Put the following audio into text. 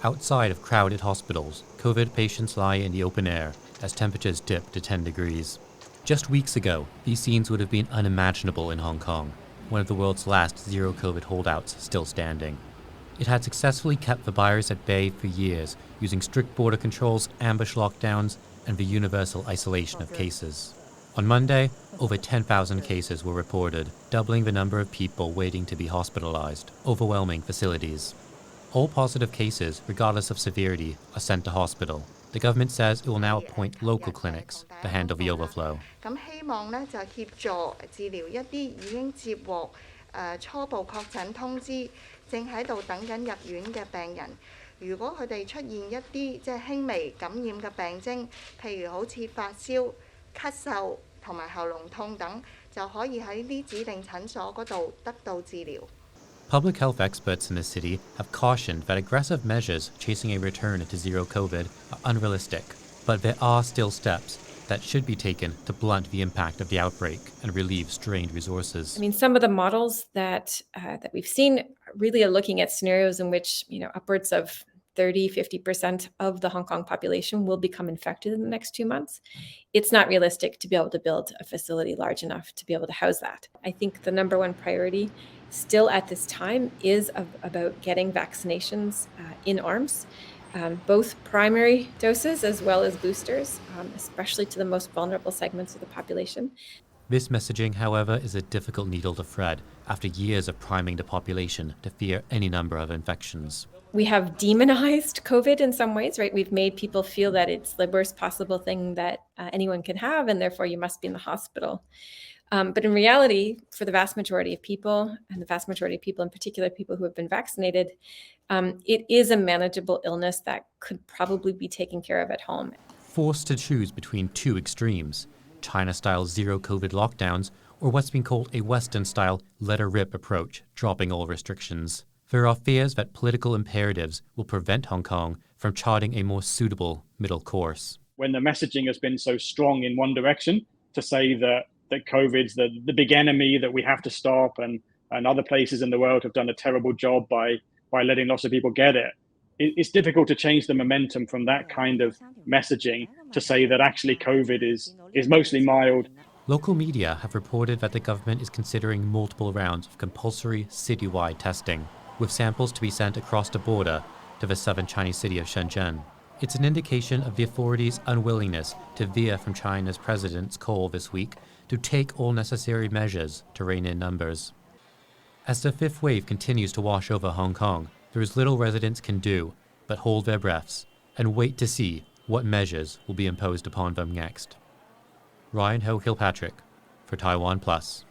Outside of crowded hospitals, COVID patients lie in the open air as temperatures dip to 10 degrees. Just weeks ago, these scenes would have been unimaginable in Hong Kong, one of the world's last zero-COVID holdouts still standing. It had successfully kept the virus at bay for years, using strict border controls, ambush lockdowns, and the universal isolation of cases. On Monday, over 10,000 cases were reported, doubling the number of people waiting to be hospitalized, overwhelming facilities. All positive cases, regardless of severity, are sent to hospital. The government says it will now appoint local clinics to handle the overflow. 咁希望呢就協助治療一啲已經接獲初步確診通知，正喺度等緊入院嘅病人。如果佢哋出現一啲即係輕微感染嘅病徵，譬如好似發燒、咳嗽同埋喉嚨痛等，就可以喺呢指定診所嗰度得到治療。 Public health experts in the city have cautioned that aggressive measures chasing a return to zero COVID are unrealistic, but there are still steps that should be taken to blunt the impact of the outbreak and relieve strained resources. I mean, some of the models that we've seen really are looking at scenarios in which, upwards of 30-50% of the Hong Kong population will become infected in the next 2 months. It's not realistic to be able to build a facility large enough to be able to house that. I think the number one priority still at this time is about getting vaccinations in arms, both primary doses as well as boosters, especially to the most vulnerable segments of the population. This messaging, however, is a difficult needle to thread after years of priming the population to fear any number of infections. We have demonized COVID in some ways, right? We've made people feel that it's the worst possible thing that anyone can have, and therefore you must be in the hospital. But in reality, for the vast majority of people, and the vast majority of people, in particular people who have been vaccinated, it is a manageable illness that could probably be taken care of at home. Forced to choose between two extremes, China-style zero-COVID lockdowns or what's been called a Western-style let-her-rip approach, dropping all restrictions. There are fears that political imperatives will prevent Hong Kong from charting a more suitable middle course. When the messaging has been so strong in one direction to say that COVID's the big enemy that we have to stop, and other places in the world have done a terrible job by letting lots of people get it, it's difficult to change the momentum from that kind of messaging to say that actually COVID is mostly mild. Local media have reported that the government is considering multiple rounds of compulsory citywide testing, with samples to be sent across the border to the southern Chinese city of Shenzhen. It's an indication of the authorities' unwillingness to veer from China's president's call this week to take all necessary measures to rein in numbers. As the fifth wave continues to wash over Hong Kong, there is little residents can do but hold their breaths and wait to see what measures will be imposed upon them next. Ryan Ho Kilpatrick for TaiwanPlus.